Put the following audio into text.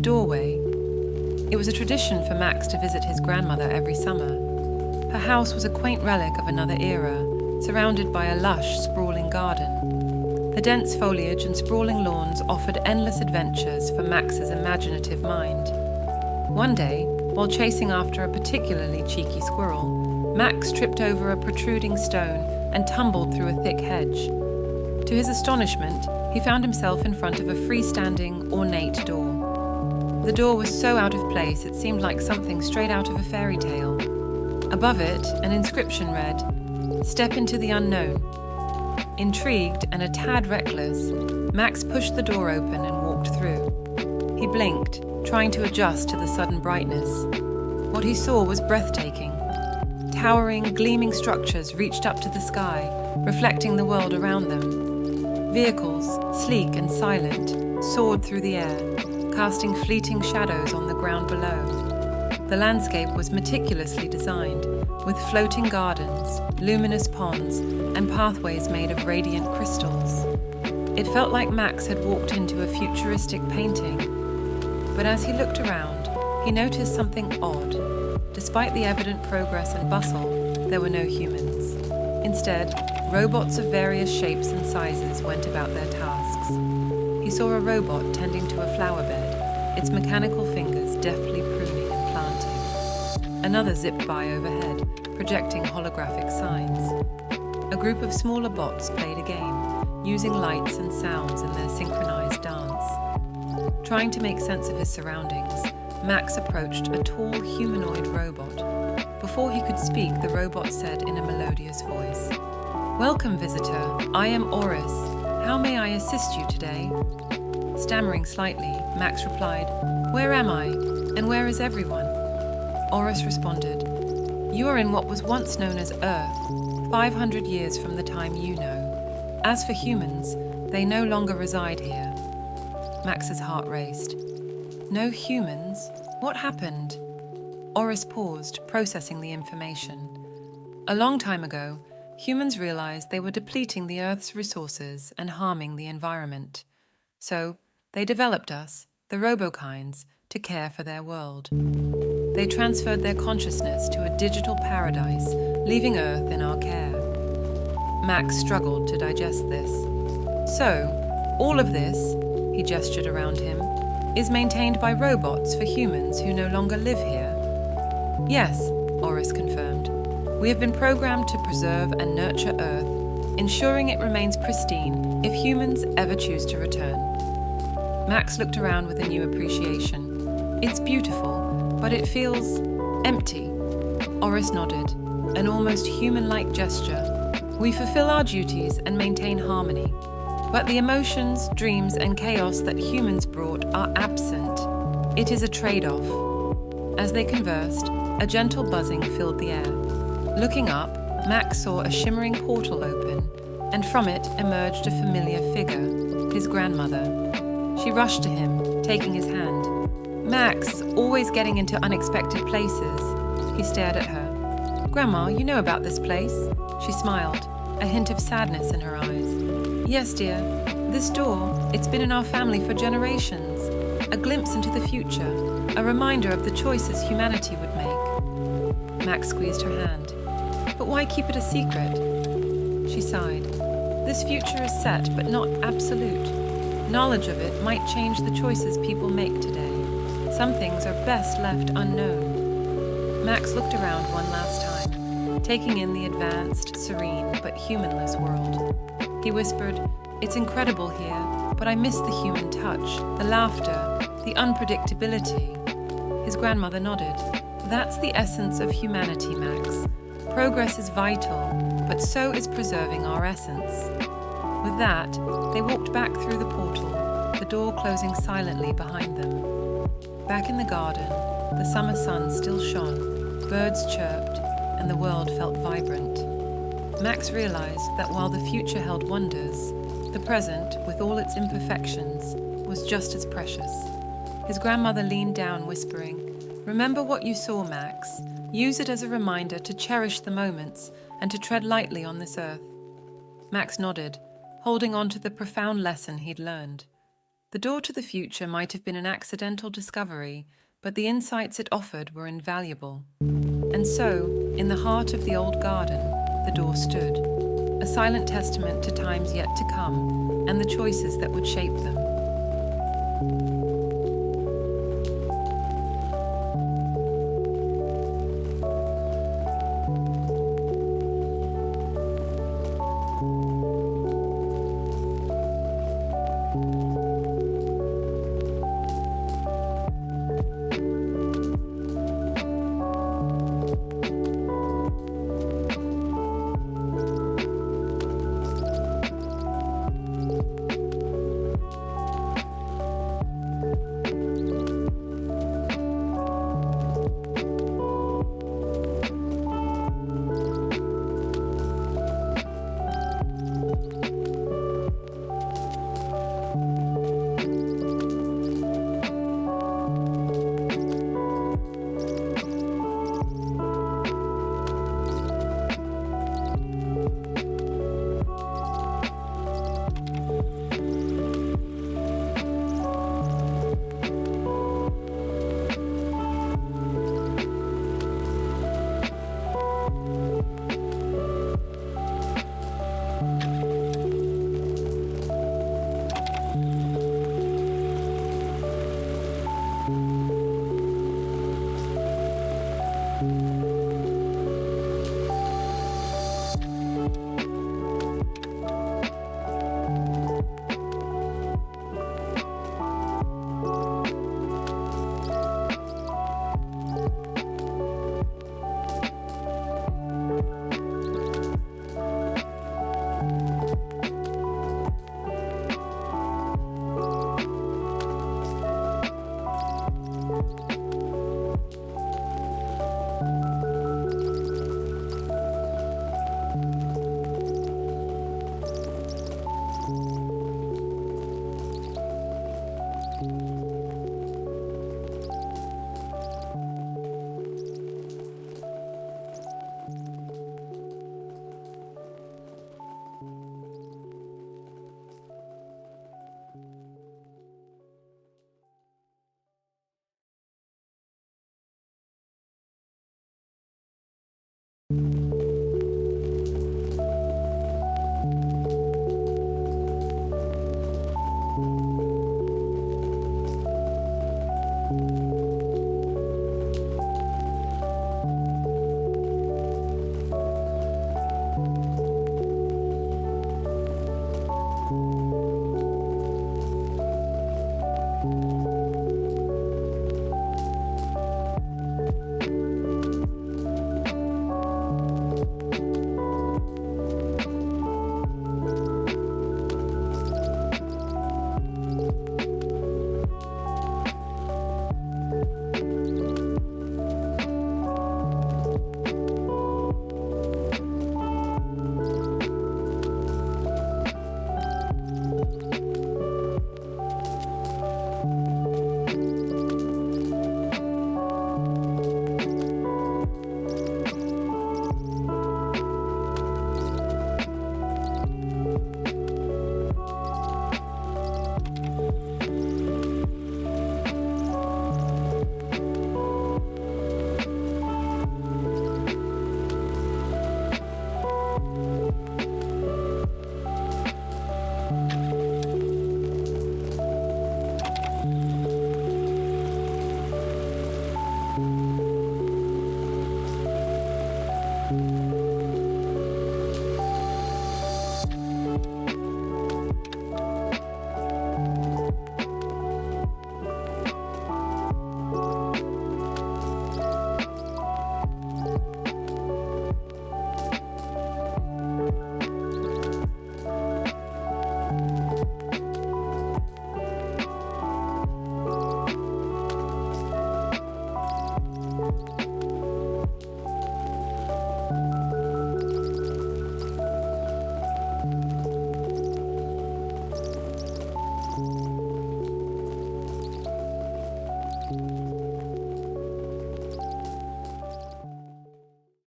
doorway. It was a tradition for Max to visit his grandmother every summer. Her house was a quaint relic of another era, surrounded by a lush, sprawling garden. The dense foliage and sprawling lawns offered endless adventures for Max's imaginative mind. One day, while chasing after a particularly cheeky squirrel, Max tripped over a protruding stone and tumbled through a thick hedge. To his astonishment, he found himself in front of a freestanding, ornate door. The door was so out of place it seemed like something straight out of a fairy tale. Above it, an inscription read, "Step into the unknown." Intrigued and a tad reckless, Max pushed the door open and walked through. He blinked, trying to adjust to the sudden brightness. What he saw was breathtaking. Towering, gleaming structures reached up to the sky, reflecting the world around them. Vehicles, sleek and silent, soared through the air, casting fleeting shadows on the ground below. The landscape was meticulously designed, with floating gardens, luminous ponds, and pathways made of radiant crystals. It felt like Max had walked into a futuristic painting. But as he looked around, he noticed something odd. Despite the evident progress and bustle, there were no humans. Instead, robots of various shapes and sizes went about their tasks. He saw a robot tending to a flower bed, its mechanical fingers deftly pruning and planting. Another zipped by overhead, projecting holographic signs. A group of smaller bots played a game, using lights and sounds in their synchronized dance. Trying to make sense of his surroundings, Max approached a tall humanoid robot. Before he could speak, the robot said in a melodious voice, "Welcome, visitor. I am Oris. How may I assist you today?" Stammering slightly, Max replied, "Where am I? And where is everyone?" Oris responded, "You are in what was once known as Earth, 500 years from the time you know. As for humans, they no longer reside here." Max's heart raced. No humans? What happened? Oris paused, processing the information. A long time ago, humans realized they were depleting the Earth's resources and harming the environment. So, they developed us, the RoboKinds, to care for their world. They transferred their consciousness to a digital paradise, leaving Earth in our care. Max struggled to digest this. "So, all of this," he gestured around him, "is maintained by robots for humans who no longer live here?" "Yes," Oris confirmed. "We have been programmed to preserve and nurture Earth, ensuring it remains pristine if humans ever choose to return." Max looked around with a new appreciation. "It's beautiful, but it feels empty." Oris nodded, an almost human-like gesture. "We fulfill our duties and maintain harmony, but the emotions, dreams, and chaos that humans brought are absent. It is a trade-off." As they conversed, a gentle buzzing filled the air. Looking up, Max saw a shimmering portal open, and from it emerged a familiar figure, his grandmother. She rushed to him, taking his hand. "Max, always getting into unexpected places." He stared at her. "Grandma, you know about this place?" She smiled, a hint of sadness in her eyes. "Yes, dear. This door, it's been in our family for generations. A glimpse into the future, a reminder of the choices humanity would make." Max squeezed her hand. "But why keep it a secret?" She sighed. "This future is set, but not absolute. Knowledge of it might change the choices people make today. Some things are best left unknown." Max looked around one last time, taking in the advanced, serene, but humanless world. He whispered, "It's incredible here, but I miss the human touch, the laughter, the unpredictability." His grandmother nodded. "That's the essence of humanity, Max. Progress is vital, but so is preserving our essence." With that, they walked back through the portal, the door closing silently behind them. Back in the garden, the summer sun still shone, birds chirped, and the world felt vibrant. Max realized that while the future held wonders, the present, with all its imperfections, was just as precious. His grandmother leaned down, whispering, "Remember what you saw, Max. Use it as a reminder to cherish the moments and to tread lightly on this earth." Max nodded, holding on to the profound lesson he'd learned. The door to the future might have been an accidental discovery, but the insights it offered were invaluable. And so, in the heart of the old garden, the door stood, a silent testament to times yet to come and the choices that would shape them.